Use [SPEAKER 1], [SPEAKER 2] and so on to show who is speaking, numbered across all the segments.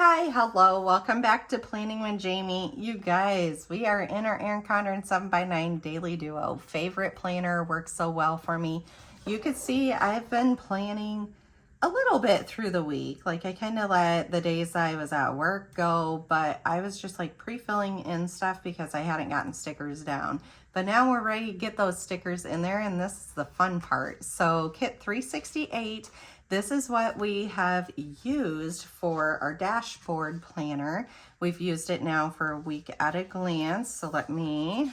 [SPEAKER 1] Hi, hello, welcome back to Planning with Jamie. You guys, we are in our Erin Condren 7x9 Daily Duo. Favorite planner, works so well for me. You can see I've been planning a little bit through the week. Like I kind of let the days I was at work go, but I was just like pre-filling in stuff because I hadn't gotten stickers down. But now we're ready to get those stickers in there, and this is the fun part. So kit 368. This is what we have used for our dashboard planner. We've used it now for a week at a glance. So let me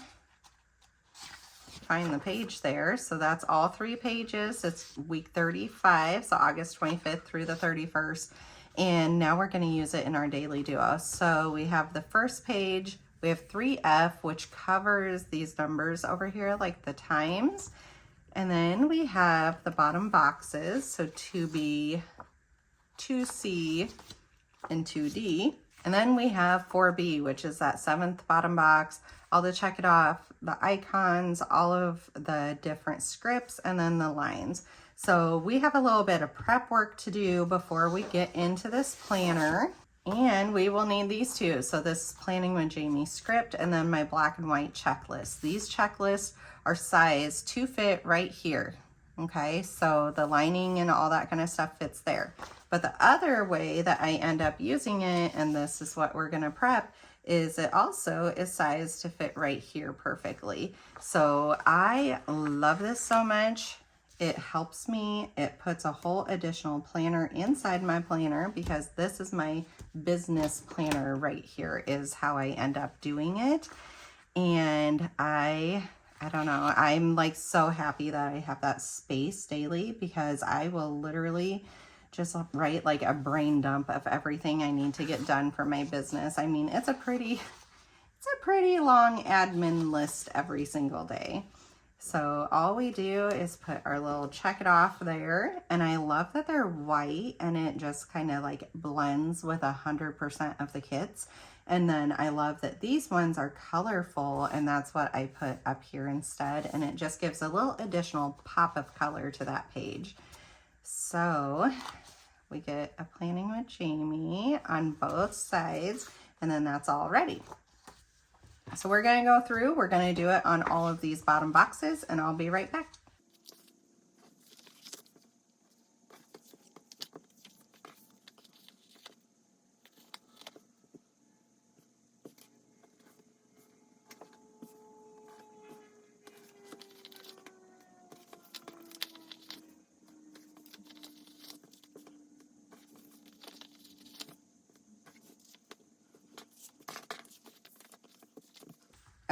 [SPEAKER 1] find the page there. So that's all 3 pages. It's week 35, so August 25th through the 31st. And now we're going to use it in our daily duo. So we have the first page. We have 3F, which covers these numbers over here, like the times. And then we have the bottom boxes, so 2B, 2C, and 2D. And then we have 4B, which is that 7th bottom box, all the check it off, the icons, all of the different scripts, and then the lines. So we have a little bit of prep work to do before we get into this planner. And we will need these two. So this is Planning with Jamie script and then my black and white checklist. These checklists are sized to fit right here. Okay, so the lining and all that kind of stuff fits there. But the other way that I end up using it, and this is what we're gonna prep, is it also is sized to fit right here perfectly. So I love this so much. It helps me. It puts a whole additional planner inside my planner because this is my business planner right here is how I end up doing it. And I don't know, I'm like so happy that I have that space daily because I will literally just write like a brain dump of everything I need to get done for my business. I mean, it's a pretty long admin list every single day. So all we do is put our little check it off there. And I love that they're white and it just kind of like blends with 100% of the kits. And then I love that these ones are colorful and that's what I put up here instead. And it just gives a little additional pop of color to that page. So we get a Planning with Jamie on both sides and then that's all ready. So we're going to go through, we're going to do it on all of these bottom boxes, and I'll be right back.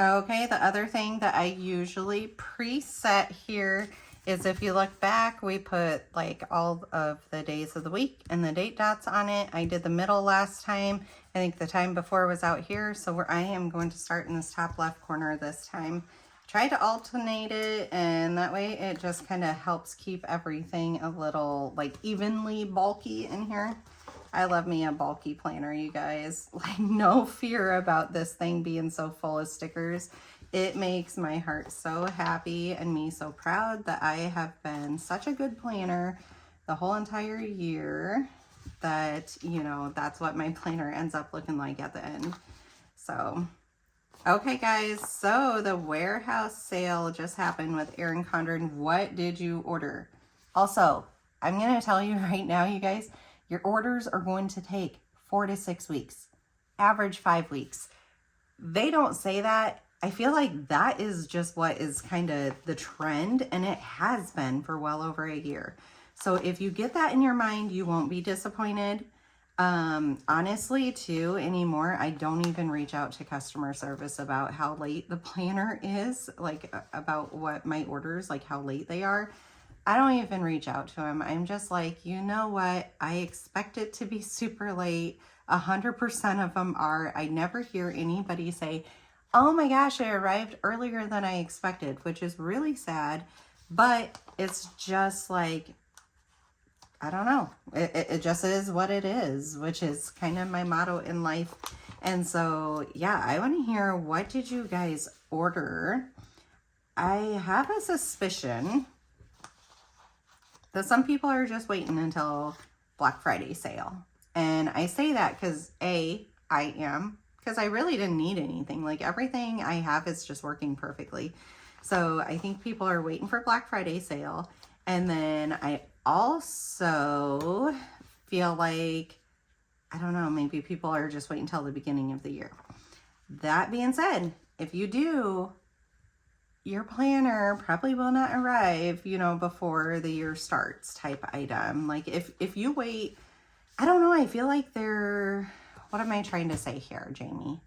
[SPEAKER 1] Okay, the other thing that I usually preset here is if you look back, we put like all of the days of the week and the date dots on it. I did the middle last time. I think the time before was out here. So I am going to start in this top left corner this time. Try to alternate it and that way it just kind of helps keep everything a little like evenly bulky in here. I love me a bulky planner, you guys. Like no fear about this thing being so full of stickers. It makes my heart so happy and me so proud that I have been such a good planner the whole entire year that, you know, that's what my planner ends up looking like at the end. So, okay guys, so the warehouse sale just happened with Erin Condren. What did you order? Also, I'm going to tell you right now, you guys, your orders are going to take 4 to 6 weeks, average 5 weeks. They don't say that. I feel like that is just what is kind of the trend, and it has been for well over a year. So if you get that in your mind, you won't be disappointed. Honestly, too, anymore, I don't even reach out to customer service about how late the planner is, like about what my orders, like how late they are. I don't even reach out to them. I'm just like, you know what? I expect it to be super late. 100% of them are. I never hear anybody say, oh my gosh, it arrived earlier than I expected, which is really sad. But it's just like, I don't know. It just is what it is, which is kind of my motto in life. And so, yeah, I want to hear, what did you guys order? I have a suspicion that some people are just waiting until Black Friday sale. And I say that because I am, because I really didn't need anything. Like everything I have is just working perfectly. So I think people are waiting for Black Friday sale. And then I also feel like, I don't know, maybe people are just waiting until the beginning of the year. That being said, if you do, your planner probably will not arrive, you know, before the year starts type item. Like if you wait, I don't know, I feel like what am I trying to say here, Jamie?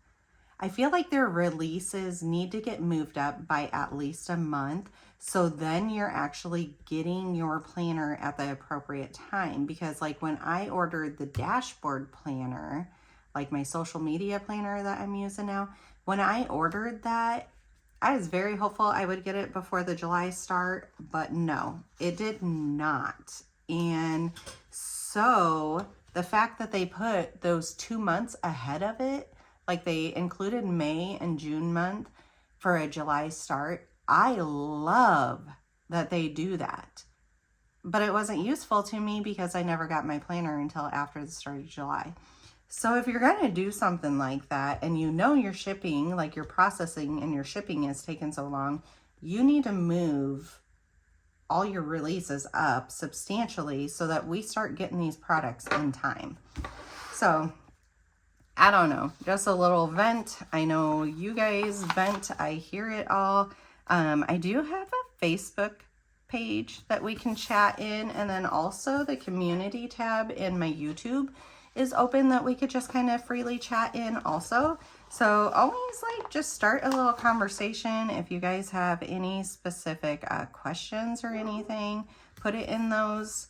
[SPEAKER 1] I feel like their releases need to get moved up by at least a month. So then you're actually getting your planner at the appropriate time. Because like when I ordered the dashboard planner, like my social media planner that I'm using now, when I ordered that, I was very hopeful I would get it before the July start, but no, it did not. And so the fact that they put those 2 months ahead of it, like they included May and June month for a July start, I love that they do that. But it wasn't useful to me because I never got my planner until after the start of July. So if you're going to do something like that and you know your shipping, like your processing and your shipping is taking so long, you need to move all your releases up substantially so that we start getting these products in time. So I don't know, just a little vent. I know you guys vent. I hear it all. I do have a Facebook page that we can chat in, and then also the community tab in my YouTube is open that we could just kind of freely chat in also. So always like just start a little conversation. If you guys have any specific questions or anything, put it in those.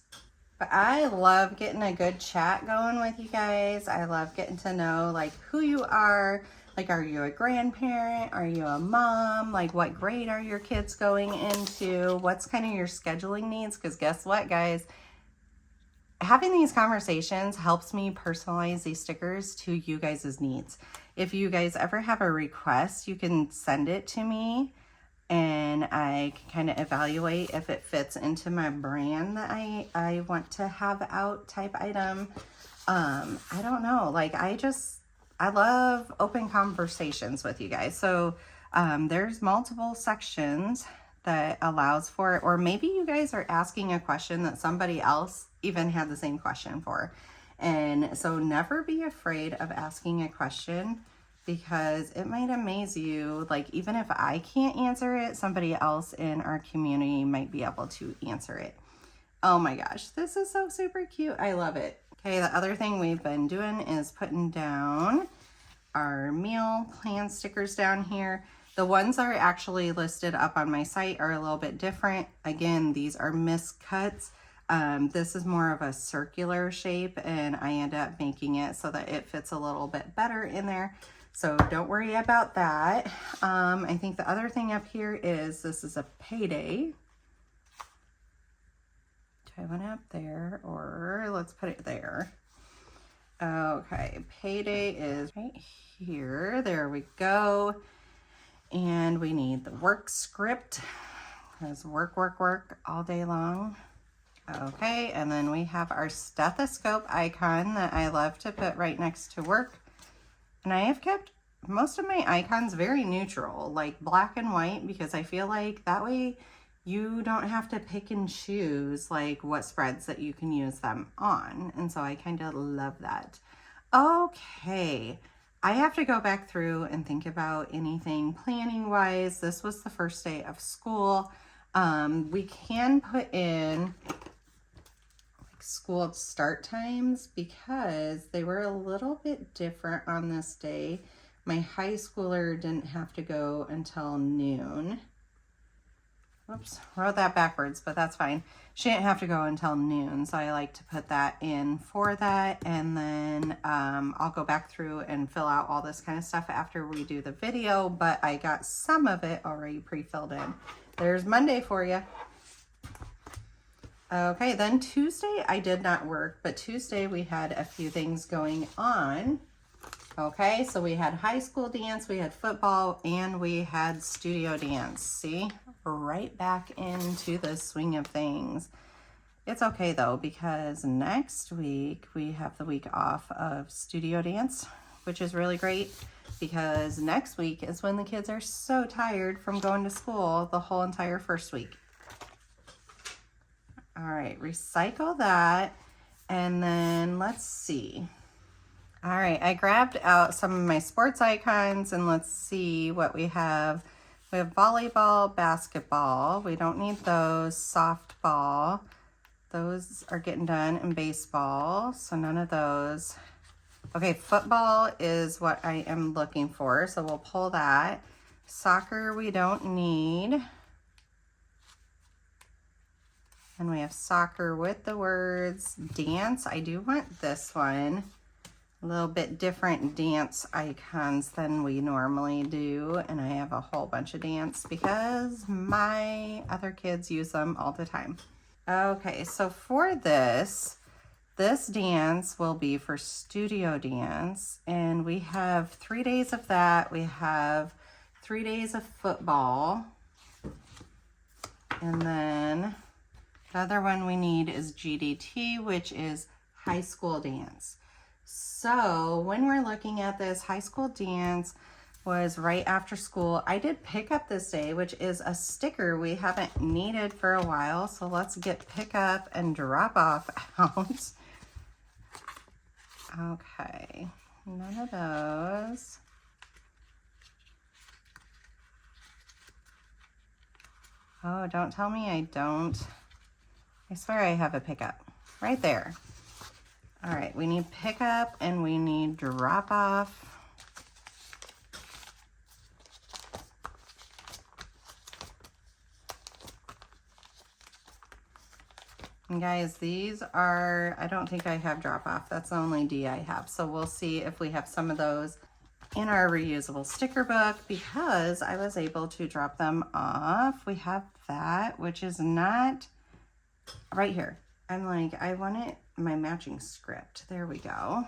[SPEAKER 1] But I love getting a good chat going with you guys. I love getting to know like who you are. Like, are you a grandparent? Are you a mom? Like, what grade are your kids going into? What's kind of your scheduling needs? Because guess what, guys? Having these conversations helps me personalize these stickers to you guys' needs. If you guys ever have a request, you can send it to me and I can kind of evaluate if it fits into my brand that I want to have out type item. I don't know, like I love open conversations with you guys. So there's multiple sections that allows for it, or maybe you guys are asking a question that somebody else even had the same question for. And so never be afraid of asking a question because it might amaze you. Like even if I can't answer it, somebody else in our community might be able to answer it. Oh my gosh, this is so super cute. I love it. Okay, the other thing we've been doing is putting down our meal plan stickers down here. The ones that are actually listed up on my site are a little bit different. Again, these are miscuts. This is more of a circular shape and I end up making it so that it fits a little bit better in there. So don't worry about that. I think the other thing up here is this is a payday. Do I want it up there or let's put it there? Okay, payday is right here. There we go. And we need the work script because work all day long. Okay, and then we have our stethoscope icon that I love to put right next to work. And I have kept most of my icons very neutral, like black and white, because I feel like that way you don't have to pick and choose like what spreads that you can use them on. And so I kind of love that. Okay, I have to go back through and think about anything planning wise. This was the first day of school. We can put in like school start times because they were a little bit different on this day. My high schooler didn't have to go until noon. Oops, wrote that backwards, but that's fine. She didn't have to go until noon, so I like to put that in for that, and then I'll go back through and fill out all this kind of stuff after we do the video, but I got some of it already pre-filled in. There's Monday for you. Okay, then Tuesday I did not work, but Tuesday we had a few things going on. Okay, so we had high school dance, we had football, and we had studio dance. See, right back into the swing of things. It's okay though, because next week we have the week off of studio dance, which is really great because next week is when the kids are so tired from going to school the whole entire first week. All right, recycle that. And then let's see. All right, I grabbed out some of my sports icons and let's see what we have. We have volleyball, basketball. We don't need those. Softball. Those are getting done. And baseball, so none of those. Okay, football is what I am looking for, so we'll pull that. Soccer we don't need. And we have soccer with the words. Dance, I do want this one. A little bit different dance icons than we normally do. And I have a whole bunch of dance because my other kids use them all the time. Okay, so for this dance will be for studio dance. And we have 3 days of that. We have 3 days of football. And then the other one we need is GDT, which is high school dance. So when we're looking at this, high school dance was right after school. I did pick up this day, which is a sticker we haven't needed for a while. So let's get pick up and drop off out. Okay, none of those. Oh, don't tell me I don't. I swear I have a pickup right there. All right, we need pickup and we need drop off. And guys, these are, I don't think I have drop off. That's the only D I have. So we'll see if we have some of those in our reusable sticker book because I was able to drop them off. We have that, which is not right here. I'm like, I want it, my matching script. There we go.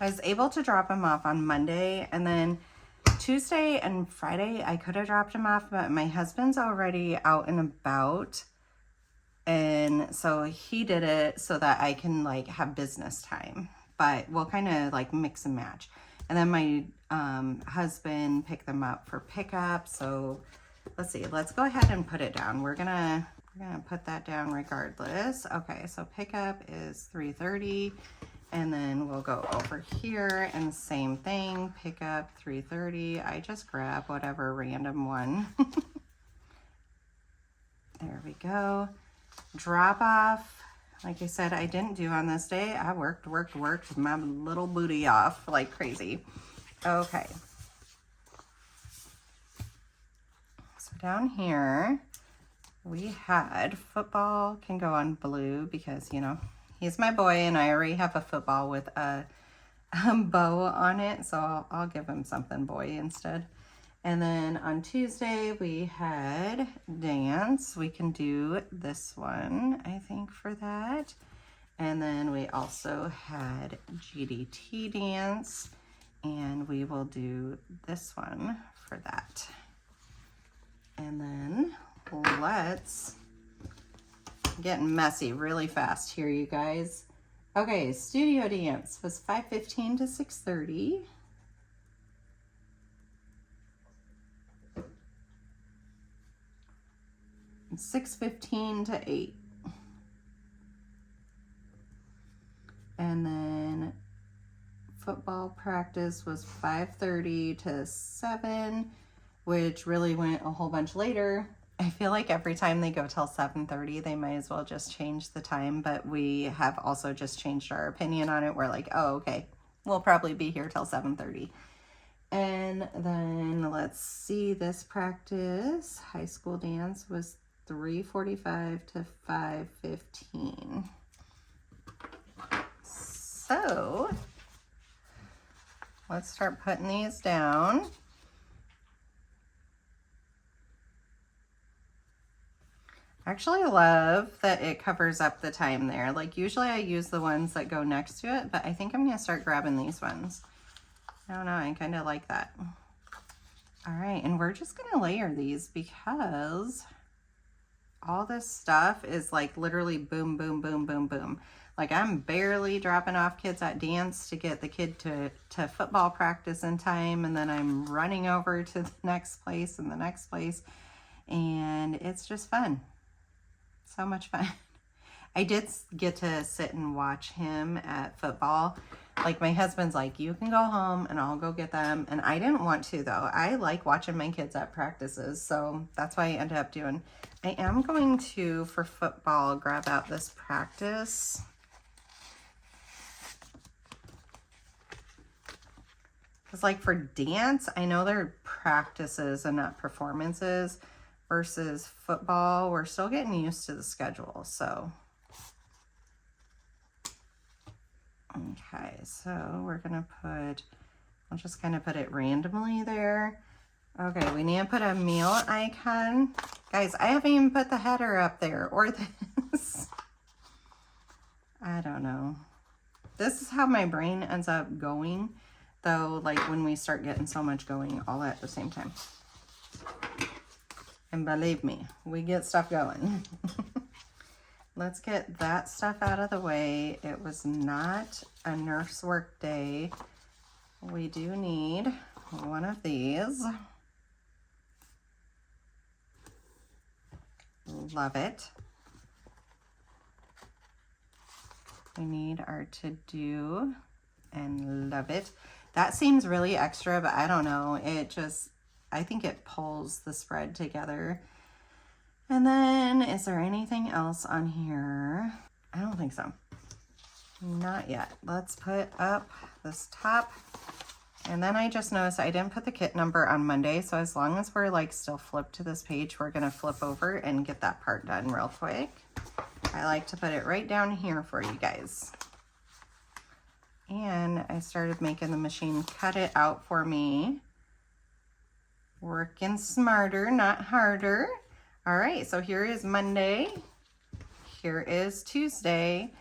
[SPEAKER 1] I was able to drop them off on Monday, and then Tuesday and Friday I could have dropped them off, but my husband's already out and about, and so he did it so that I can like have business time, but we'll kind of like mix and match. And then my husband picked them up for pickup. So let's see, let's go ahead and put it down. We're gonna put that down regardless. Okay, so pickup is 3:30, and then we'll go over here and the same thing, pickup 3:30. I just grab whatever random one. There we go. Drop off, like I said, I didn't do on this day. I worked my little booty off like crazy. Okay. So down here, we had football can go on blue because, you know, he's my boy and I already have a football with a bow on it. So I'll give him something boy instead. And then on Tuesday, we had dance. We can do this one, I think, for that. And then we also had GDT dance, and we will do this one for that. And then let's get messy really fast here, you guys. Okay, studio dance was 5:15 to 6:30. 6:15 to 8. And then football practice was 5:30 to 7, which really went a whole bunch later. I feel like every time they go till 7:30, they might as well just change the time, but we have also just changed our opinion on it. We're like, oh, okay, we'll probably be here till 7:30. And then let's see, this practice, high school dance, was 3:45 to 5:15. So let's start putting these down. I actually love that it covers up the time there. Like usually I use the ones that go next to it, but I think I'm gonna start grabbing these ones. I don't know, I kind of like that. All right, and we're just gonna layer these because all this stuff is like literally boom, boom, boom, boom, boom. Like I'm barely dropping off kids at dance to get the kid to football practice in time. And then I'm running over to the next place and the next place. And it's just fun. So much fun. I did get to sit and watch him at football. Like my husband's like, you can go home and I'll go get them. And I didn't want to though. I like watching my kids at practices. So that's why I ended up doing. I am going to, for football, grab out this practice. Because like for dance, I know they're practices and not performances, versus football, we're still getting used to the schedule. So, okay, so we're gonna put, I'll just kind of put it randomly there. Okay, we need to put a meal icon. Guys, I haven't even put the header up there or this. I don't know. This is how my brain ends up going, though, like when we start getting so much going all at the same time. And believe me, we get stuff going. Let's get that stuff out of the way. It was not a nurse work day. We do need one of these. Love it. We need our to-do and love it. That seems really extra, but I don't know. It just, I think it pulls the spread together. And then, is there anything else on here? I don't think so. Not yet. Let's put up this top. And then I just noticed I didn't put the kit number on Monday. So as long as we're like still flipped to this page, we're going to flip over and get that part done real quick. I like to put it right down here for you guys. And I started making the machine cut it out for me. Working smarter, not harder. All right, so here is Monday. Here is Tuesday.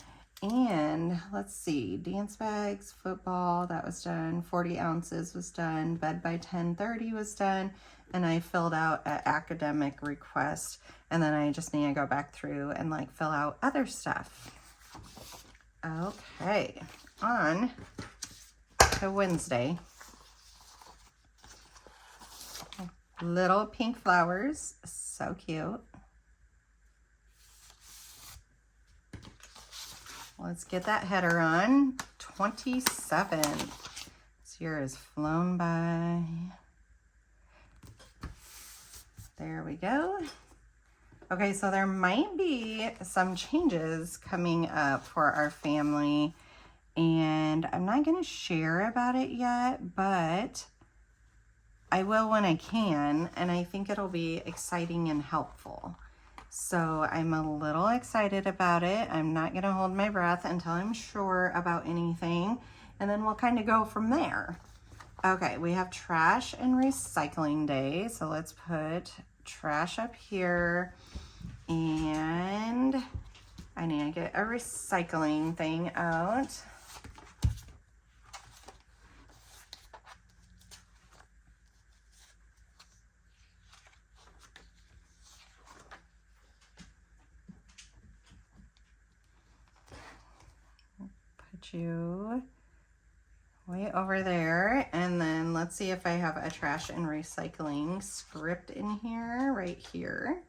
[SPEAKER 1] And let's see, dance bags, football, that was done. 40 ounces was done. Bed by 10:30 was done. And I filled out an academic request. And then I just need to go back through and like fill out other stuff. Okay, on to Wednesday. Little pink flowers, so cute. Let's get that header on. 27. This year has flown by. There we go. Okay, so there might be some changes coming up for our family, and I'm not going to share about it yet, but I will when I can, and I think it'll be exciting and helpful. So I'm a little excited about it. I'm not going to hold my breath until I'm sure about anything, and then we'll kind of go from there. Okay, we have trash and recycling day, so let's put trash up here, and I need to get a recycling thing out. Put you way over there, and then let's see if I have a trash and recycling script in here, right here.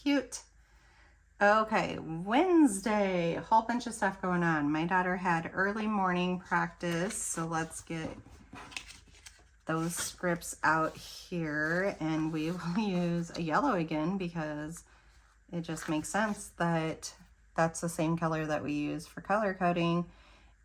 [SPEAKER 1] Cute. Okay, Wednesday, a whole bunch of stuff going on. My daughter had early morning practice, so let's get those scripts out here, and we will use a yellow again because it just makes sense that that's the same color that we use for color coding.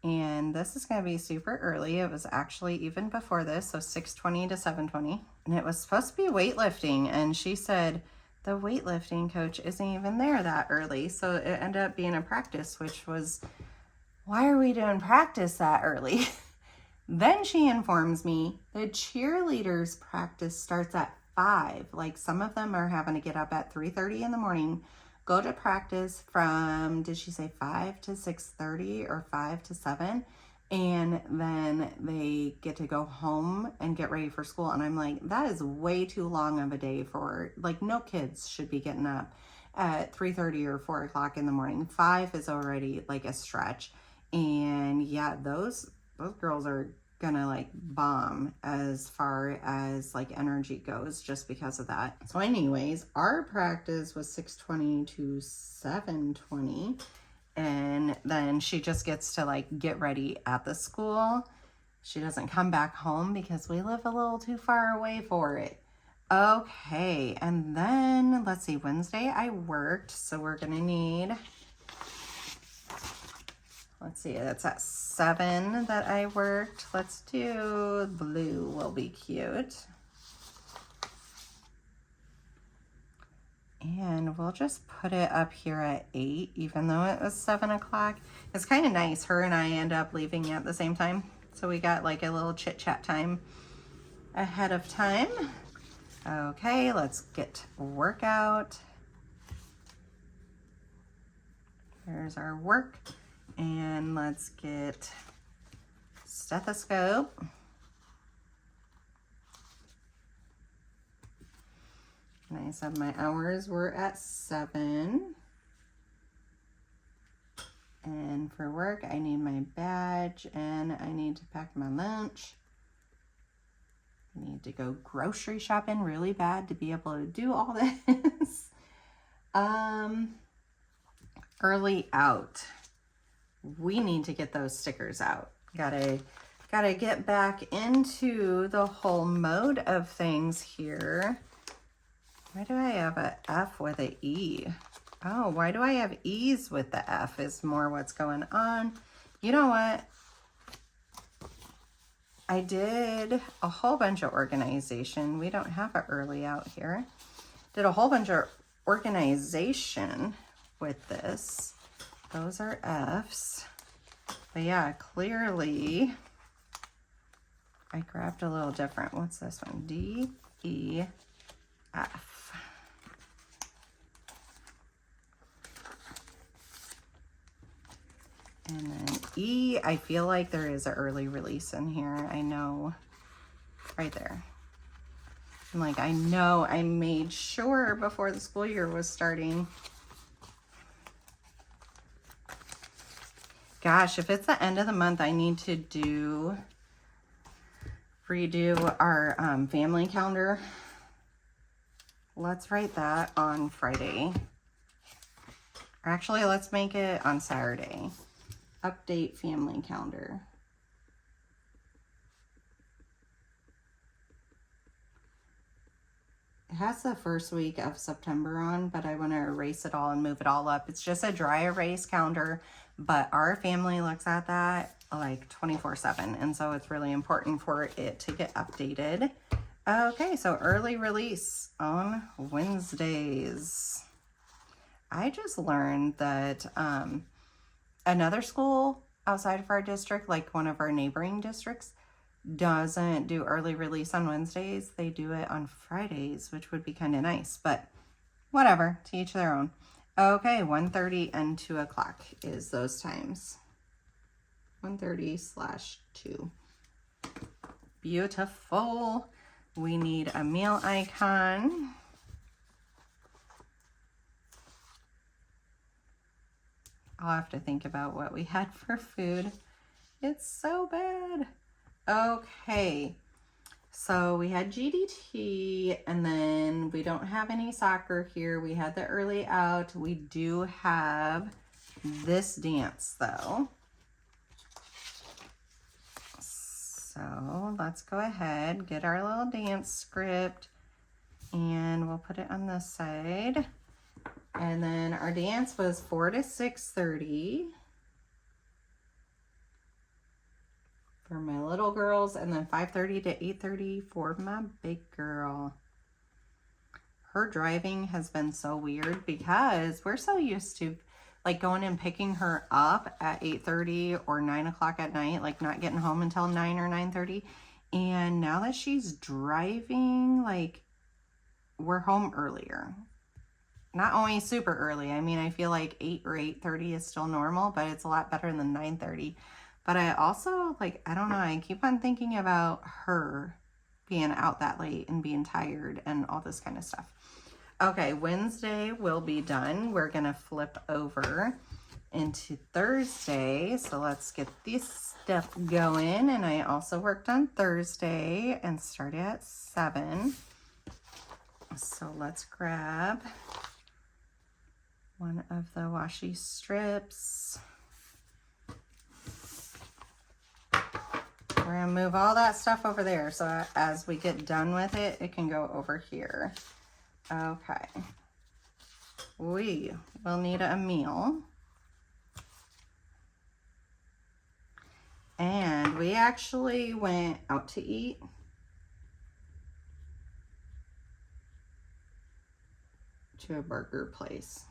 [SPEAKER 1] And this is going to be super early. It was actually even before this, so 6:20 to 7:20. And it was supposed to be weightlifting, and she said the weightlifting coach isn't even there that early. So it ended up being a practice, which was, why are we doing practice that early? Then she informs me the cheerleaders practice starts at 5. Like some of them are having to get up at 3:30 in the morning, go to practice from, did she say 5 to 6:30 or 5 to 7? and then they get to go home and get ready for school. And I'm like, that is way too long of a day for, like, no kids should be getting up at 3:30 or 4 o'clock in the morning. 5 is already like a stretch. And yeah, those girls are gonna like bomb as far as like energy goes just because of that. So anyways, our practice was 6:20 to 7:20. And then she just gets to like get ready at the school. She doesn't come back home because we live a little too far away for it. Okay, and then let's see, Wednesday I worked, so we're gonna need, let's see, that's at 7 that I worked. Let's do blue, will be cute. And we'll just put it up here at 8, even though it was 7 o'clock. It's kind of nice. Her and I end up leaving at the same time. So we got like a little chit chat time ahead of time. Okay, let's get workout. There's our work. And let's get stethoscope. And I said my hours were at 7. And for work, I need my badge and I need to pack my lunch. I need to go grocery shopping really bad to be able to do all this. Early out. We need to get those stickers out. Gotta get back into the whole mode of things here. Why do I have an F with an E? Oh, why do I have E's with the F is more what's going on. You know what? I did a whole bunch of organization. We don't have an early out here. Did a whole bunch of organization with this. Those are F's. But yeah, clearly I grabbed a little different. What's this one? D, E, F. And then E, I feel like there is an early release in here. I know, right there. I'm like, I know I made sure before the school year was starting. Gosh, if it's the end of the month, I need to redo our family calendar. Let's write that on Friday. Actually, let's make it on Saturday. Update family calendar. It has the first week of September on, but I want to erase it all and move it all up. It's just a dry erase calendar, but our family looks at that like 24/7, and so it's really important for it to get updated. Okay, so early release on Wednesdays. I just learned that another school outside of our district, like one of our neighboring districts, doesn't do early release on Wednesdays. They do it on Fridays, which would be kind of nice, but whatever, to each their own. Okay, 1:30 and 2 o'clock is those times. 1:30/2. Beautiful. We need a meal icon. I'll have to think about what we had for food. It's so bad. Okay, so we had GDT, and then we don't have any soccer here. We had the early out. We do have this dance though. So let's go ahead, get our little dance script, and we'll put it on this side. And then our dance was 4 to 6:30 for my little girls, and then 5:30 to 8:30 for my big girl. Her driving has been so weird because we're so used to like going and picking her up at 8:30 or 9 o'clock at night, like not getting home until 9 or 9:30. And now that she's driving, like we're home earlier. Not only super early. I mean, I feel like 8 or 8:30 is still normal, but it's a lot better than 9:30. But I also, like, I don't know, I keep on thinking about her being out that late and being tired and all this kind of stuff. Okay, Wednesday will be done. We're going to flip over into Thursday. So let's get this stuff going. And I also worked on Thursday and started at 7. So let's grab one of the washi strips. We're going to move all that stuff over there, so as we get done with it, it can go over here. Okay. We will need a meal. And we actually went out to eat. To a burger place.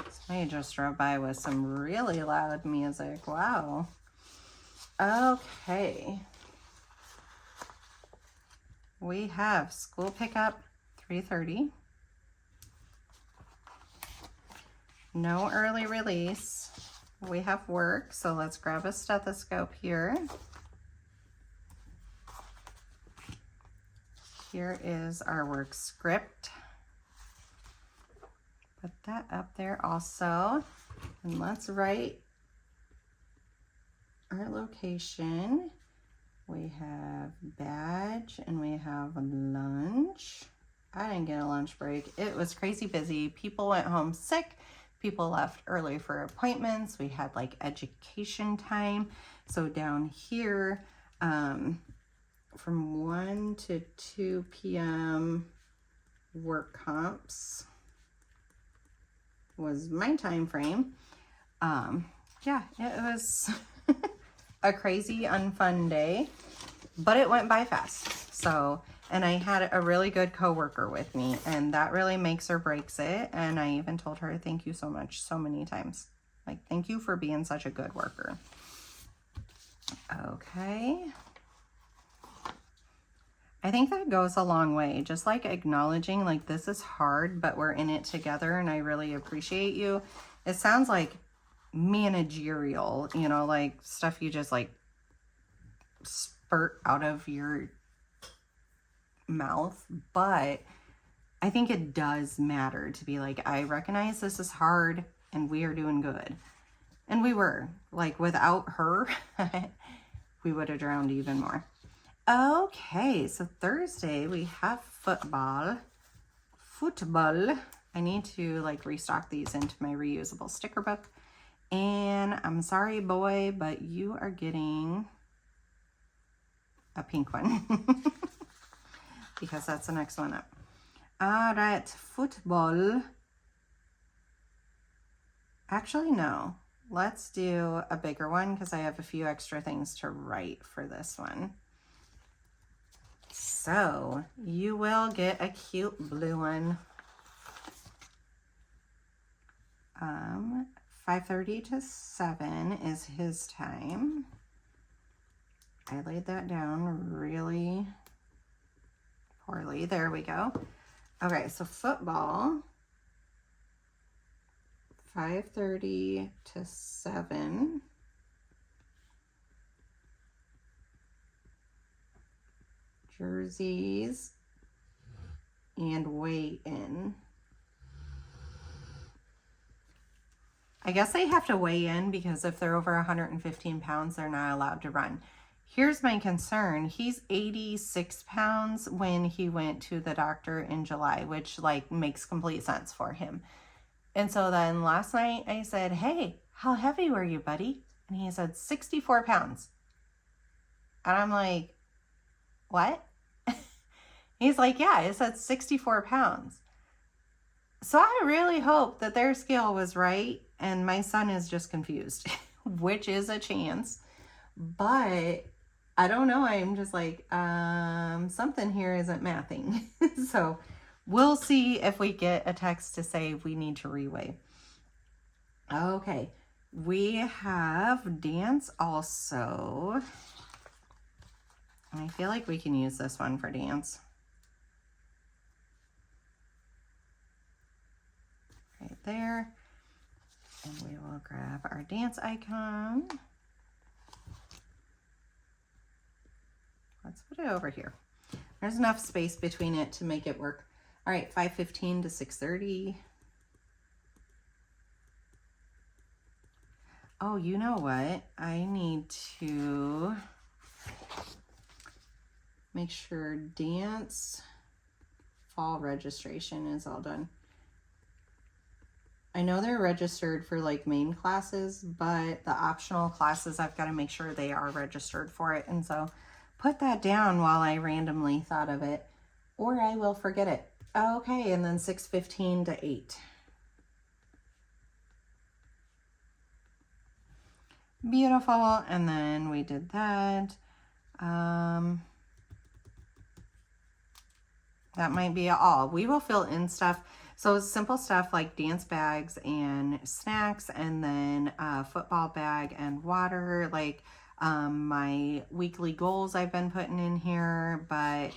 [SPEAKER 1] Somebody just drove by with some really loud music. Wow. Okay. We have school pickup 3:30. No early release. We have work, so let's grab a stethoscope here. Here is our work script. Put that up there also. And let's write our location. We have badge and we have lunch. I didn't get a lunch break. It was crazy busy. People went home sick. People left early for appointments. We had like education time. So down here, from 1 to 2 p.m. work comps was my time frame. Yeah, it was a crazy, unfun day, but it went by fast. So, and I had a really good coworker with me, and that really makes or breaks it. And I even told her, thank you so much, so many times. Like, thank you for being such a good worker. Okay. I think that goes a long way. Just like acknowledging, like, this is hard, but we're in it together, and I really appreciate you. It sounds like managerial, you know, like stuff you just like spurt out of your mouth, but I think it does matter to be like, I recognize this is hard and we are doing good. And we were, like, without her, we would have drowned even more. Okay, so Thursday we have football. I need to like restock these into my reusable sticker book. And I'm sorry, boy, but you are getting a pink one because that's the next one up. All right, football. Actually, no. Let's do a bigger one because I have a few extra things to write for this one. So you will get a cute blue one. 5:30 to 7 is his time. I laid that down really poorly. There we go. Okay, so football, 5:30 to 7. Jerseys and weigh in. I guess they have to weigh in because if they're over 115 pounds, they're not allowed to run. Here's my concern. He's 86 pounds when he went to the doctor in July, which like makes complete sense for him. And so then last night I said, hey, how heavy were you, buddy? And he said 64 pounds. And I'm like, what? He's like, yeah, it said 64 pounds. So I really hope that their scale was right and my son is just confused, which is a chance. But I don't know. I'm just like, something here isn't mathing. So we'll see if we get a text to say we need to reweigh. Okay. We have dance also. And I feel like we can use this one for dance. right there. And we will grab our dance icon. Let's put it over here. There's enough space between it to make it work. All right, 5:15 to 6:30. Oh, you know what? I need to make sure dance fall registration is all done. I know they're registered for like main classes, but the optional classes, I've got to make sure they are registered for it. And so put that down while I randomly thought of it, or I will forget it. Okay, and then 6:15 to 8. Beautiful. And then we did that. That might be all. We will fill in stuff. So simple stuff like dance bags and snacks, and then a football bag and water, like my weekly goals I've been putting in here, but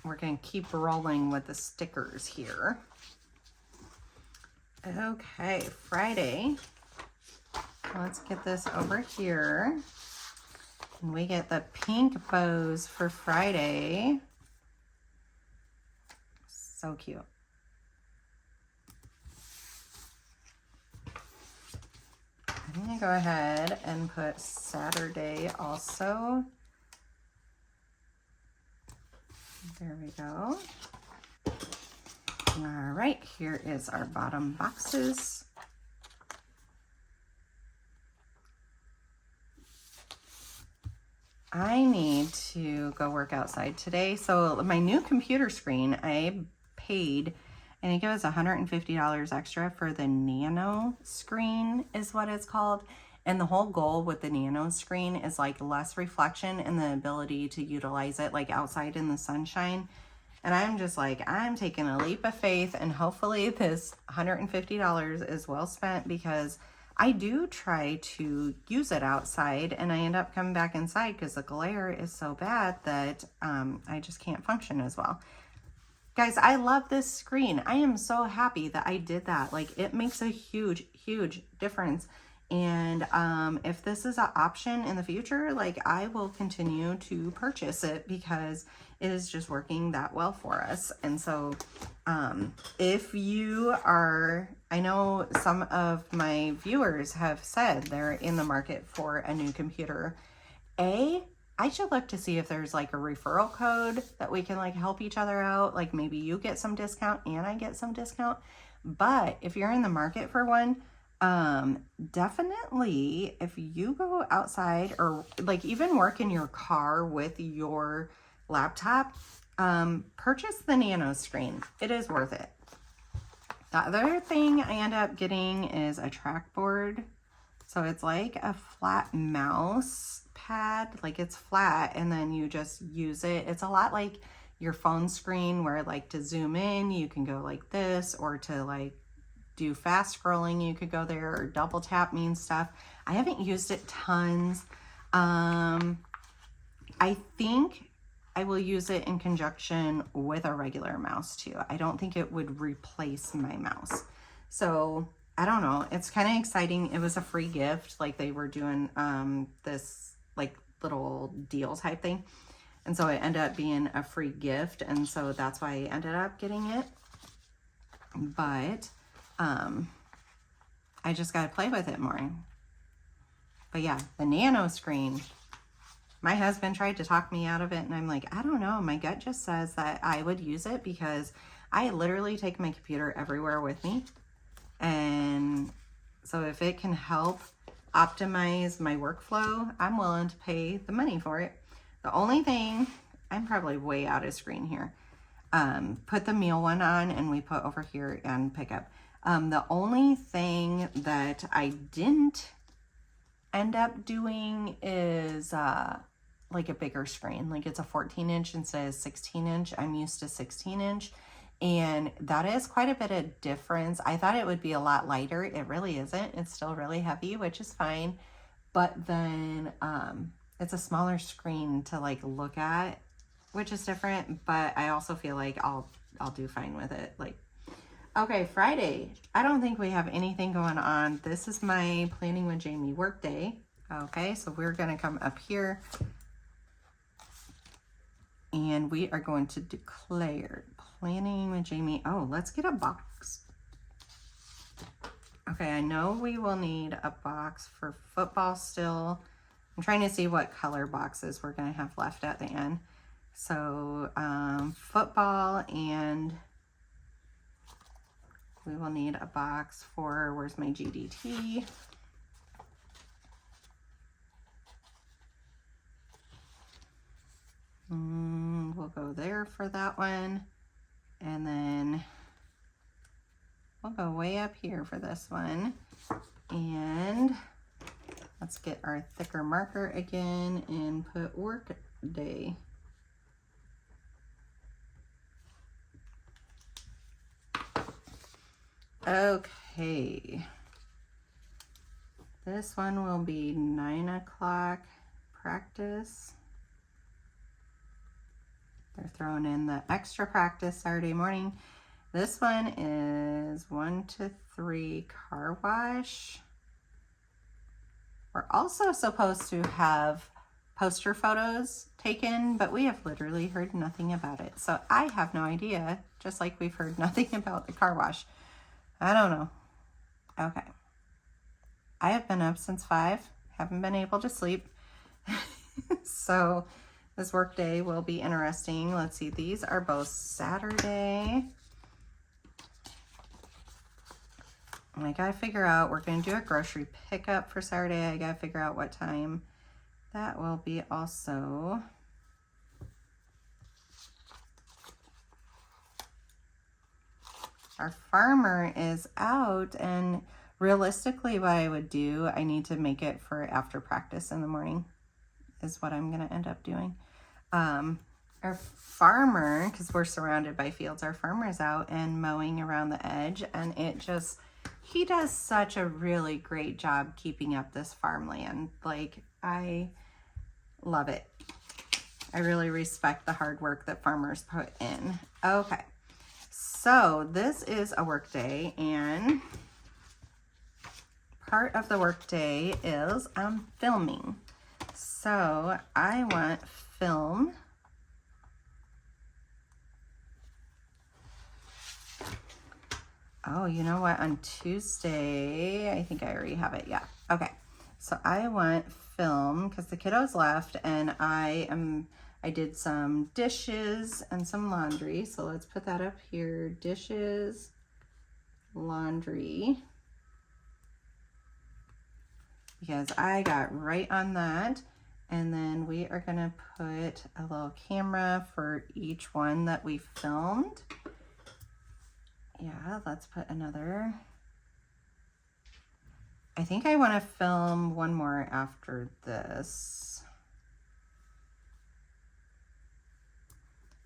[SPEAKER 1] we're going to keep rolling with the stickers here. Okay, Friday. Let's get this over here. And we get the pink bows for Friday. So cute. I'm going to go ahead and put Saturday also. There we go. All right, here is our bottom boxes. I need to go work outside today. So my new computer screen, I paid, and it gives $150 extra for the nano screen is what it's called. And the whole goal with the nano screen is like less reflection and the ability to utilize it like outside in the sunshine. And I'm just like, I'm taking a leap of faith, and hopefully this $150 is well spent, because I do try to use it outside and I end up coming back inside because the glare is so bad that I just can't function as well. Guys, I love this screen. I am so happy that I did that. Like, it makes a huge, huge difference. And if this is an option in the future, like, I will continue to purchase it because it is just working that well for us. And so if you are, I know some of my viewers have said they're in the market for a new computer. I should look to see if there's like a referral code that we can like help each other out. Like maybe you get some discount and I get some discount. But if you're in the market for one, definitely if you go outside or like even work in your car with your laptop, purchase the nano screen. It is worth it. The other thing I end up getting is a trackboard. So it's like a flat mouse pad, like it's flat and then you just use it. It's a lot like your phone screen where like to zoom in, you can go like this, or to like do fast scrolling, you could go there, or double tap means stuff. I haven't used it tons. I think I will use it in conjunction with a regular mouse too. I don't think it would replace my mouse. So I don't know. It's kind of exciting. It was a free gift. Like they were doing this like little deal type thing. And so it ended up being a free gift. And so that's why I ended up getting it. But I just got to play with it more. But yeah, the nano screen. My husband tried to talk me out of it, and I'm like, I don't know. My gut just says that I would use it because I literally take my computer everywhere with me. And so if it can help optimize my workflow, I'm willing to pay the money for it. The only thing, I'm probably way out of screen here. Put the meal one on and we put over here and pick up. The only thing that I didn't end up doing is like a bigger screen. Like it's a 14-inch instead of 16-inch. I'm used to 16-inch. And that is quite a bit of difference. I thought it would be a lot lighter. It really isn't. It's still really heavy, which is fine. But then it's a smaller screen to like look at, which is different. But I also feel like I'll do fine with it. Like Okay, Friday. I don't think we have anything going on. This is my Planning with Jamie work day. Okay, so we're going to come up here and we are going to declare Planning with Jamie. Oh, let's get a box. Okay, I know we will need a box for football still. I'm trying to see what color boxes we're going to have left at the end. So football, and we will need a box for, where's my GDT? We'll go there for that one. And then we'll go way up here for this one. And let's get our thicker marker again and put work day. Okay. This one will be 9 o'clock practice. They're throwing in the extra practice Saturday morning. This one is 1 to 3 car wash. We're also supposed to have poster photos taken, but we have literally heard nothing about it. So I have no idea, just like we've heard nothing about the car wash. I don't know. Okay. I have been up since 5, haven't been able to sleep. So this work day will be interesting. Let's see, these are both Saturday. And I gotta figure out, we're gonna do a grocery pickup for Saturday. I gotta figure out what time that will be also. Our farmer is out, and realistically what I would do, I need to make it for after practice in the morning is what I'm gonna end up doing. Our farmer, because we're surrounded by fields, our farmer is out and mowing around the edge, and he does such a really great job keeping up this farmland. Like, I love it. I really respect the hard work that farmers put in. Okay, so this is a work day, and part of the work day is filming. So I want film. Oh, you know what? On Tuesday, I think I already have it. Yeah. Okay. So I want film because the kiddos left, and I did some dishes and some laundry. So let's put that up here. Dishes, laundry. Because I got right on that. And then we are gonna put a little camera for each one that we filmed. Yeah, let's put another. I think I want to film one more after this.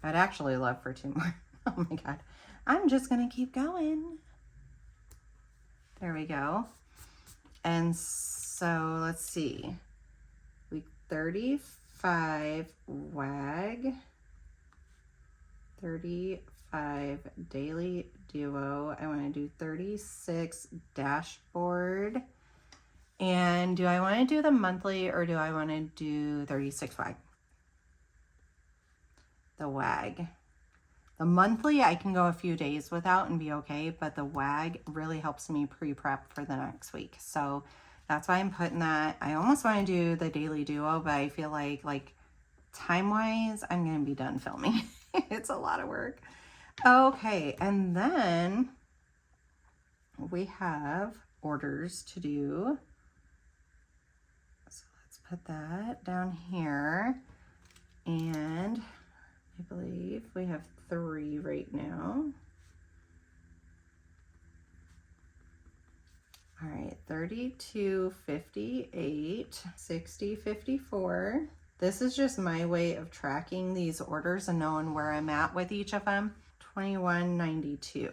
[SPEAKER 1] I'd actually love for 2 more. Oh my God. I'm just going to keep going. There we go. And so let's see. Week 35 WAG. 35 daily duo. I want to do 36 dashboard. And do I want to do the monthly, or do I want to do 36 WAG? The WAG. The monthly I can go a few days without and be okay, but the WAG really helps me pre-prep for the next week. So that's why I'm putting that. I almost want to do the daily duo, but I feel like time-wise, I'm going to be done filming. It's a lot of work. Okay, and then we have orders to do. So let's put that down here. And I believe we have 3 right now. All right, 32, 58, 60, 54. This is just my way of tracking these orders and knowing where I'm at with each of them. 21.92.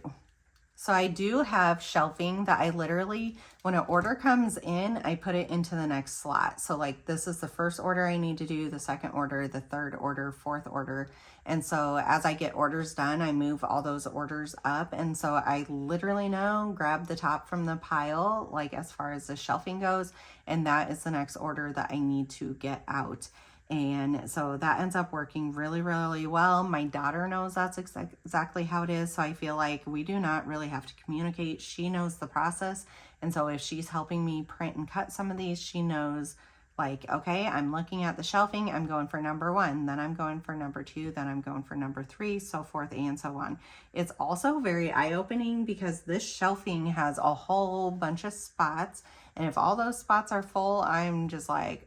[SPEAKER 1] So I do have shelving that I literally, when an order comes in, I put it into the next slot. So like this is the first order I need to do, the second order, the third order, fourth order. And so as I get orders done, I move all those orders up. And so I literally know, grab the top from the pile, like as far as the shelving goes, and that is the next order that I need to get out. And so that ends up working really, really well. My daughter knows that's exactly how it is. So I feel like we do not really have to communicate. She knows the process. And so if she's helping me print and cut some of these, she knows like, okay, I'm looking at the shelving. I'm going for number 1, then I'm going for number 2, then I'm going for number 3, so forth and so on. It's also very eye-opening because this shelving has a whole bunch of spots. And if all those spots are full, I'm just like,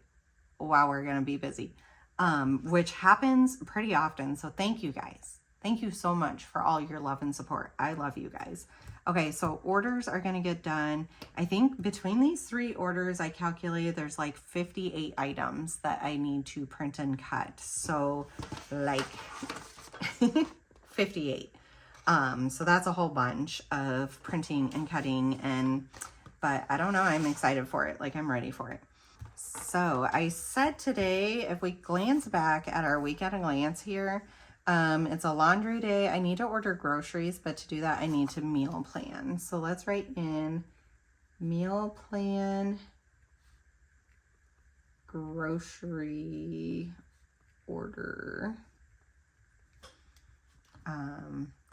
[SPEAKER 1] wow, we're going to be busy, which happens pretty often. So thank you guys. Thank you so much for all your love and support. I love you guys. Okay, so orders are going to get done. I think between these 3 orders, I calculated there's like 58 items that I need to print and cut. So like 58. So that's a whole bunch of printing and cutting, but I don't know. I'm excited for it. Like I'm ready for it. So I said today, if we glance back at our week at a glance here, it's a laundry day. I need to order groceries, but to do that, I need to meal plan. So let's write in meal plan grocery order.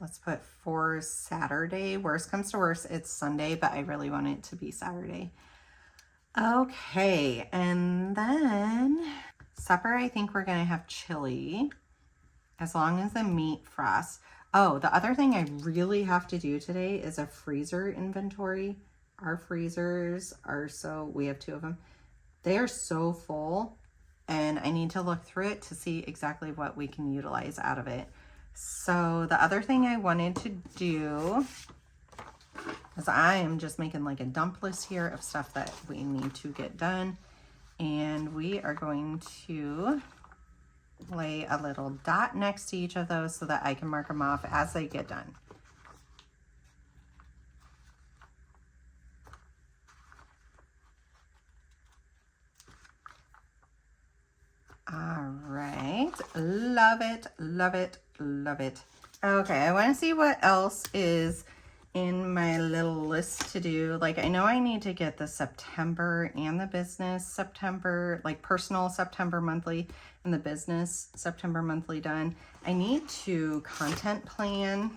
[SPEAKER 1] Let's put for Saturday. Worst comes to worst, it's Sunday, but I really want it to be Saturday. Okay, and then supper, I think we're gonna have chili as long as the meat frosts. Oh, the other thing I really have to do today is a freezer inventory. Our freezers are we have 2 of them. They are so full, and I need to look through it to see exactly what we can utilize out of it. So the other thing I wanted to do, because I am just making like a dump list here of stuff that we need to get done. And we are going to lay a little dot next to each of those so that I can mark them off as they get done. All right, love it, love it, love it. Okay, I want to see what else is in my little list to do. Like I know I need to get the September and the business September, like personal September monthly and the business September monthly done. I need to content plan.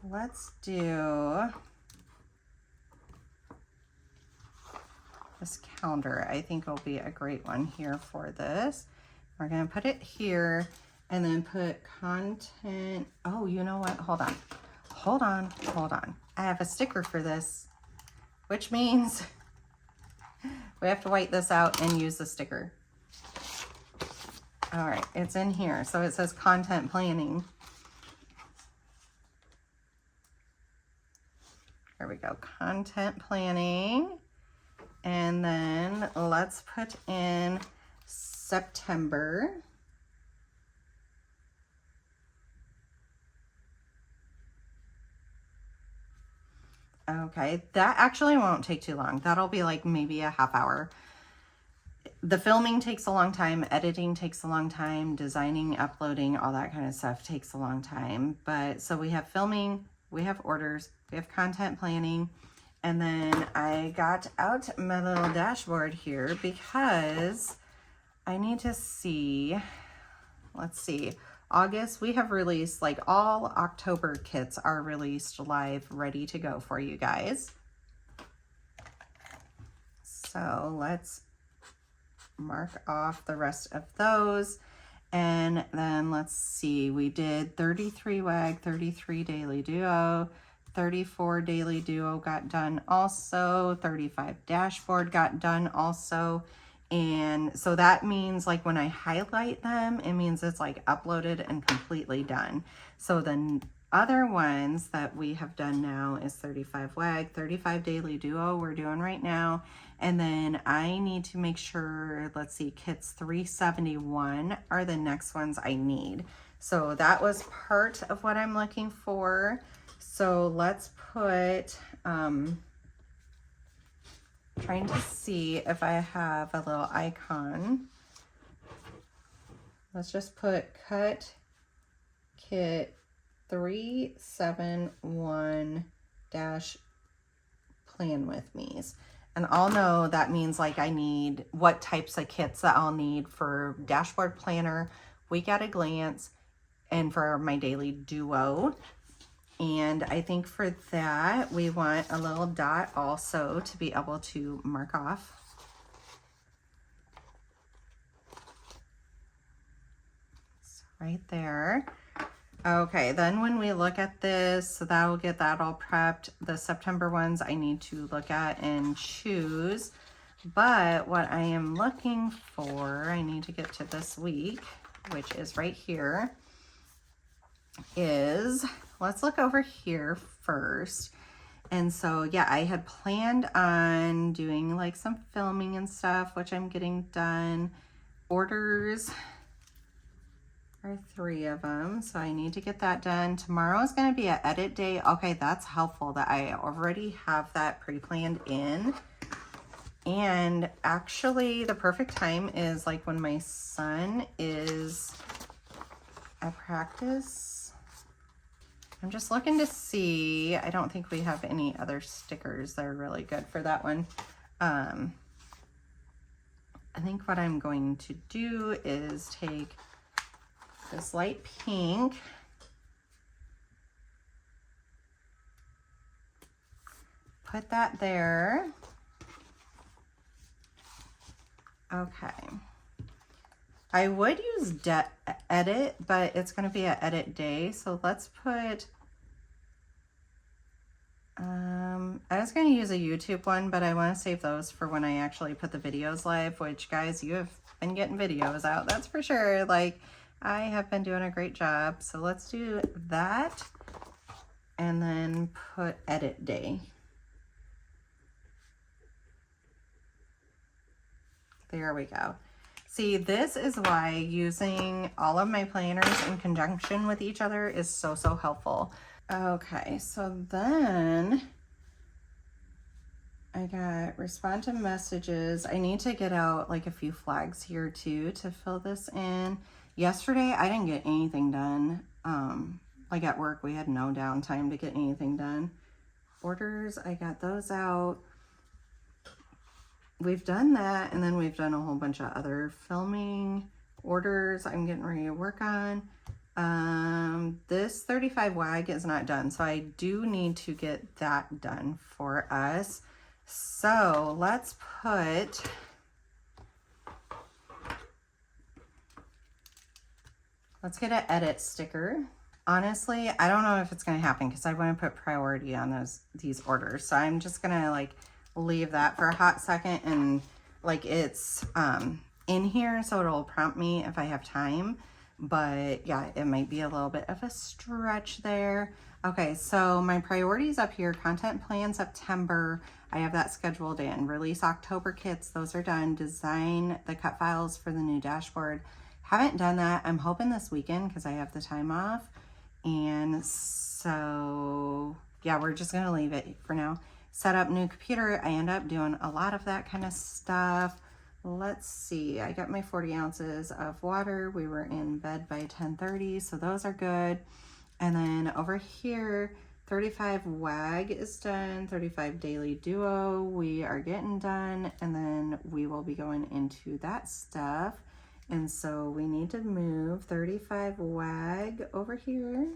[SPEAKER 1] Let's do this calendar. I think will be a great one here for this. We're going to put it here and then put content. Oh, you know what? Hold on. Hold on. Hold on. I have a sticker for this, which means we have to white this out and use the sticker. All right. It's in here. So it says content planning. There we go. Content planning. And then let's put in September. Okay, that actually won't take too long. That'll be like maybe a half hour. The filming takes a long time, editing takes a long time, designing, uploading, all that kind of stuff takes a long time. But so we have filming, we have orders, we have content planning, and then I got out my little dashboard here because I need to see, let's see, August, we have released, like all October kits are released live, ready to go for you guys. So let's mark off the rest of those. And then let's see, we did 33 WAG, 33 Daily Duo, 34 Daily Duo got done also, 35 Dashboard got done also. And so that means like when I highlight them, it means it's like uploaded and completely done. So then other ones that we have done now is 35 WAG, 35 Daily Duo we're doing right now. And then I need to make sure, let's see, kits 371 are the next ones I need. So that was part of what I'm looking for. So let's put, trying to see if I have a little icon. Let's just put cut kit 371 dash plan with me's. And I'll know that means like I need what types of kits that I'll need for dashboard planner, week at a glance, and for my daily duo. And I think for that, we want a little dot also to be able to mark off. So right there. Okay, then when we look at this, so that'll get that all prepped. The September ones I need to look at and choose. But what I am looking for, I need to get to this week, which is right here, is, let's look over here first. And so, yeah, I had planned on doing like some filming and stuff, which I'm getting done. Orders are 3 of them, so I need to get that done. Tomorrow is going to be an edit day. Okay, that's helpful that I already have that pre-planned in. And actually, the perfect time is like when my son is at practice. I'm just looking to see. I don't think we have any other stickers that are really good for that one. I think what I'm going to do is take this light pink, put that there. Okay. I would use edit, but it's going to be an edit day. So let's put, I was going to use a YouTube one, but I want to save those for when I actually put the videos live, which guys, you have been getting videos out. That's for sure. Like, I have been doing a great job. So let's do that and then put edit day. There we go. See, this is why using all of my planners in conjunction with each other is so helpful. Okay, so then I got respond to messages. I need to get out like a few flags here too to fill this in. Yesterday, I didn't get anything done. Like at work, we had no downtime to get anything done. Orders, I got those out. We've done that, and then we've done a whole bunch of other filming orders I'm getting ready to work on. This 35 WAG is not done, so I do need to get that done for us. So let's put, let's get an edit sticker. Honestly, I don't know if it's going to happen because I want to put priority on these orders. So I'm just going to like leave that for a hot second, and like it's in here, so it'll prompt me if I have time. But yeah, it might be a little bit of a stretch there. Okay, so my priorities up here: content plan September, I have that scheduled in. Release October kits, those are done. Design the cut files for the new dashboard, haven't done that. I'm hoping this weekend because I have the time off. And so yeah, we're just gonna leave it for now. Set up new computer, I end up doing a lot of that kind of stuff. Let's see, I got my 40 ounces of water. We were in bed by 10:30, so those are good. And then over here, 35 WAG is done, 35 Daily Duo, we are getting done, and then we will be going into that stuff. And so we need to move 35 WAG over here.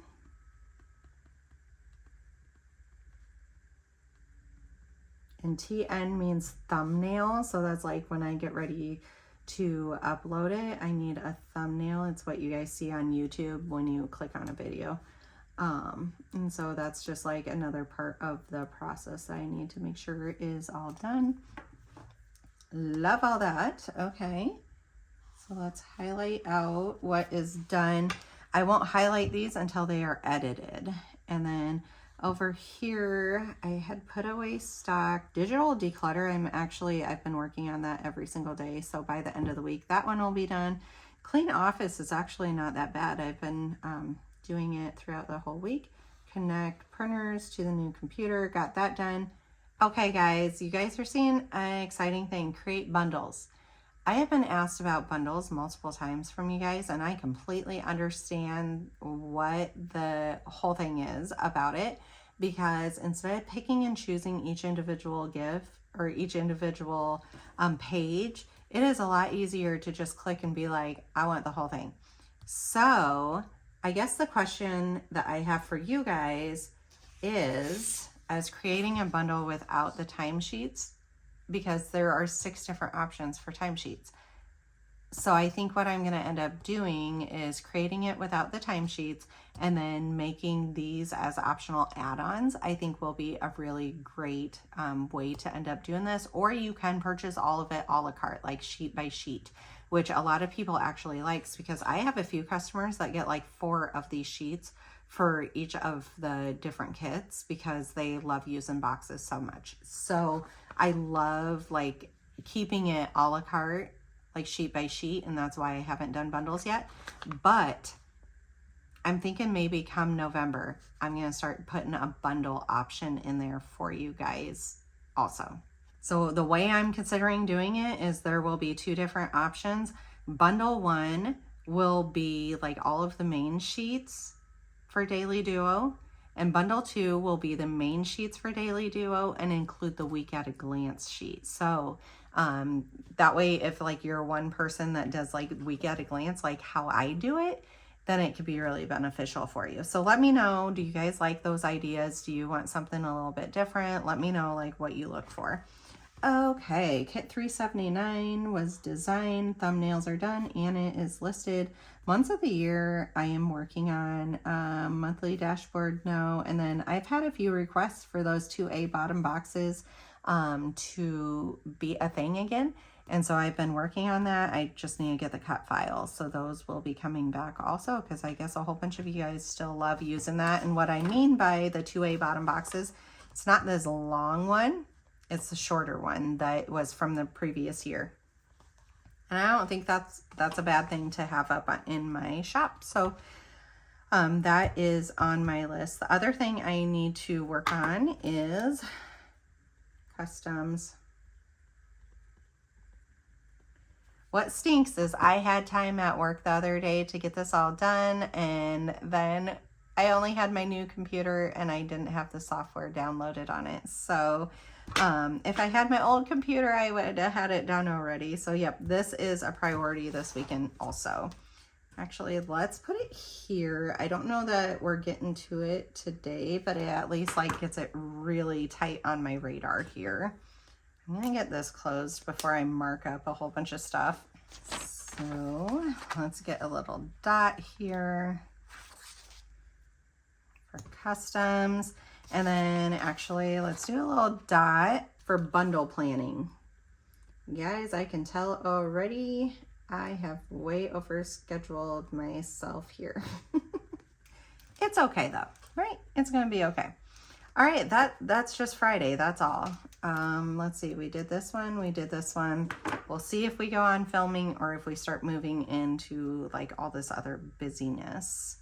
[SPEAKER 1] And TN means thumbnail, so that's like when I get ready to upload it, I need a thumbnail. It's what you guys see on YouTube when you click on a video. And so that's just like another part of the process that I need to make sure is all done. Love all that. Okay, so let's highlight out what is done. I won't highlight these until they are edited. And then over here, I had put away stock. Digital declutter, I've been working on that every single day. So by the end of the week, that one will be done. Clean office is actually not that bad. I've been doing it throughout the whole week. Connect printers to the new computer, got that done. Okay guys, you guys are seeing an exciting thing, create bundles. I have been asked about bundles multiple times from you guys, and I completely understand what the whole thing is about it, because instead of picking and choosing each individual gift or each individual page, it is a lot easier to just click and be like, I want the whole thing. So I guess the question that I have for you guys is, as creating a bundle without the timesheets, because there are 6 different options for timesheets. So I think what I'm going to end up doing is creating it without the timesheets and then making these as optional add-ons. I think will be a really great way to end up doing this. Or you can purchase all of it a la carte, like sheet by sheet, which a lot of people actually likes, because I have a few customers that get like 4 of these sheets for each of the different kits because they love using boxes so much. So I love like keeping it a la carte, like sheet by sheet, and that's why I haven't done bundles yet. But I'm thinking maybe come November, I'm gonna start putting a bundle option in there for you guys also. So the way I'm considering doing it is there will be 2 different options. Bundle 1 will be like all of the main sheets for Daily Duo, and bundle 2 will be the main sheets for Daily Duo and include the week at a glance sheet. So that way, if like you're one person that does like week at a glance, like how I do it, then it could be really beneficial for you. So let me know, do you guys like those ideas? Do you want something a little bit different? Let me know like what you look for. Okay, kit 379 was designed, thumbnails are done, and it is listed. Months of the year I am working on, monthly dashboard now, and then I've had a few requests for those 2A bottom boxes to be a thing again. And so I've been working on that. I just need to get the cut files. So those will be coming back also, because I guess a whole bunch of you guys still love using that. And what I mean by the 2A bottom boxes, it's not this long one. It's the shorter one that was from the previous year. And I don't think that's a bad thing to have up in my shop. So that is on my list. The other thing I need to work on is customs. What stinks is I had time at work the other day to get this all done, and then I only had my new computer and I didn't have the software downloaded on it. So if I had my old computer, I would have had it done already. So yep, this is a priority this weekend also. Actually, let's put it here. I don't know that we're getting to it today, but it at least like gets it really tight on my radar here. I'm gonna get this closed before I mark up a whole bunch of stuff. So let's get a little dot here for customs. And then actually, let's do a little dot for bundle planning. Guys, I can tell already I have way overscheduled myself here. It's okay though, right? It's gonna be okay. All right, that's just Friday, that's all. Let's see, we did this one, we did this one. We'll see if we go on filming or if we start moving into like all this other busyness.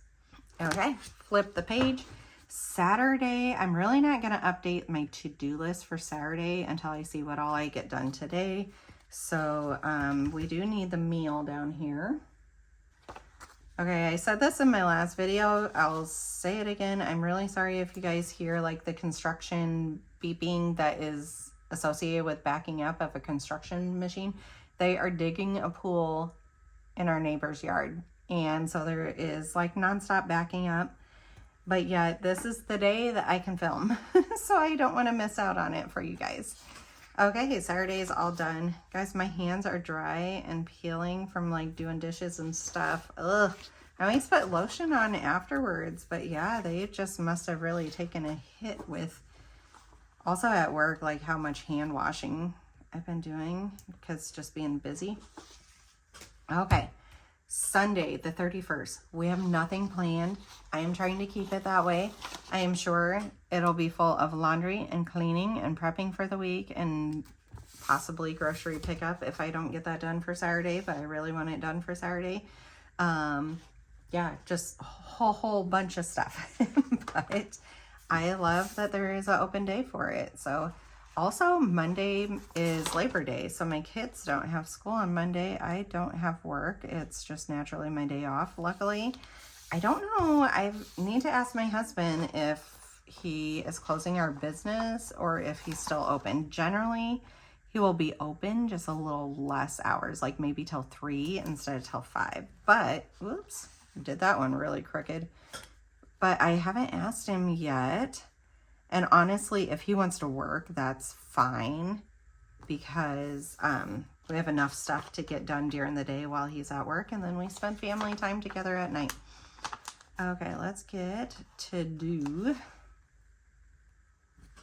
[SPEAKER 1] Okay, flip the page. Saturday, I'm really not going to update my to-do list for Saturday until I see what all I get done today. So we do need the meal down here. Okay, I said this in my last video. I'll say it again. I'm really sorry if you guys hear like the construction beeping that is associated with backing up of a construction machine. They are digging a pool in our neighbor's yard. And so there is like nonstop backing up. But yet this is the day that I can film. So I don't want to miss out on it for you guys. Okay, Saturday is all done. Guys, my hands are dry and peeling from like doing dishes and stuff. Ugh. I always put lotion on afterwards, but yeah, they just must have really taken a hit with also at work, like how much hand washing I've been doing because just being busy. Okay, Sunday, the 31st, we have nothing planned. I am trying to keep it that way. I am sure it'll be full of laundry and cleaning and prepping for the week and possibly grocery pickup if I don't get that done for Saturday, but I really want it done for Saturday. Yeah, just a whole bunch of stuff. But I love that there is an open day for it. So also Monday is Labor Day, so my kids don't have school on Monday. I don't have work. It's just naturally my day off, luckily. I don't know. I need to ask my husband if he is closing our business or if he's still open. Generally, he will be open just a little less hours, like maybe till 3 instead of till 5. But, whoops, did that one really crooked. But I haven't asked him yet. And honestly, if he wants to work, that's fine because we have enough stuff to get done during the day while he's at work, and then we spend family time together at night. Okay, let's get to do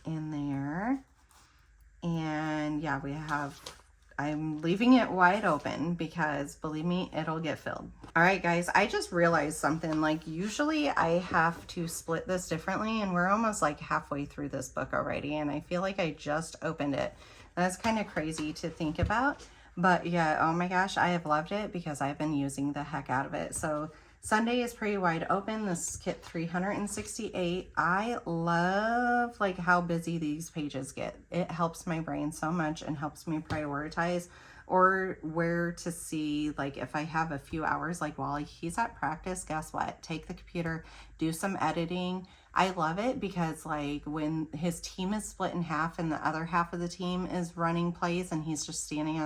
[SPEAKER 1] in there. And yeah, I'm leaving it wide open because believe me, it'll get filled. All right, guys, I just realized something. Like usually I have to split this differently, and we're almost like halfway through this book already, and I feel like I just opened it. That's kind of crazy to think about, but yeah, oh my gosh, I have loved it because I've been using the heck out of it. So Sunday is pretty wide open. This is kit 368. I love like how busy these pages get. It helps my brain so much and helps me prioritize or where to see, like if I have a few hours, like while he's at practice, guess what? Take the computer, do some editing. I love it because like when his team is split in half and the other half of the team is running plays and he's just standing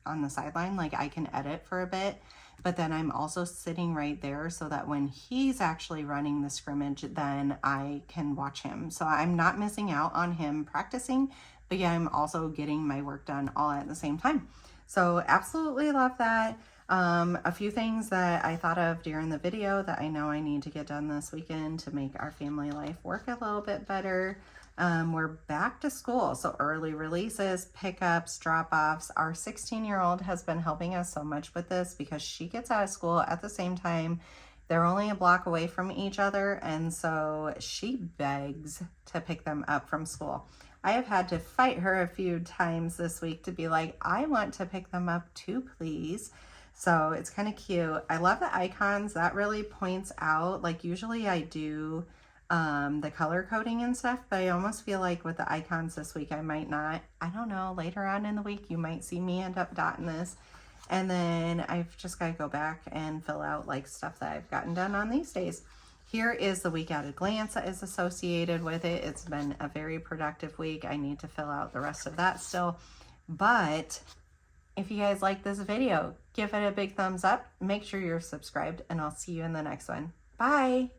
[SPEAKER 1] on the sideline, like I can edit for a bit. But then I'm also sitting right there so that when he's actually running the scrimmage, then I can watch him. So I'm not missing out on him practicing, but yeah, I'm also getting my work done all at the same time. So absolutely love that. A few things that I thought of during the video that I know I need to get done this weekend to make our family life work a little bit better. We're back to school, so early releases, pickups, drop-offs. Our 16-year-old has been helping us so much with this because she gets out of school at the same time. They're only a block away from each other, and so she begs to pick them up from school. I have had to fight her a few times this week to be like, I want to pick them up too, please. So it's kind of cute. I love the icons. That really points out, like usually I do the color coding and stuff, but I almost feel like with the icons this week I might not. I don't know, later on in the week you might see me end up dotting this, and then I've just got to go back and fill out like stuff that I've gotten done on these days. Here is the week at a glance that is associated with it. It's been a very productive week. I need to fill out the rest of that still, but if you guys like this video, give it a big thumbs up, make sure you're subscribed, and I'll see you in the next one. Bye.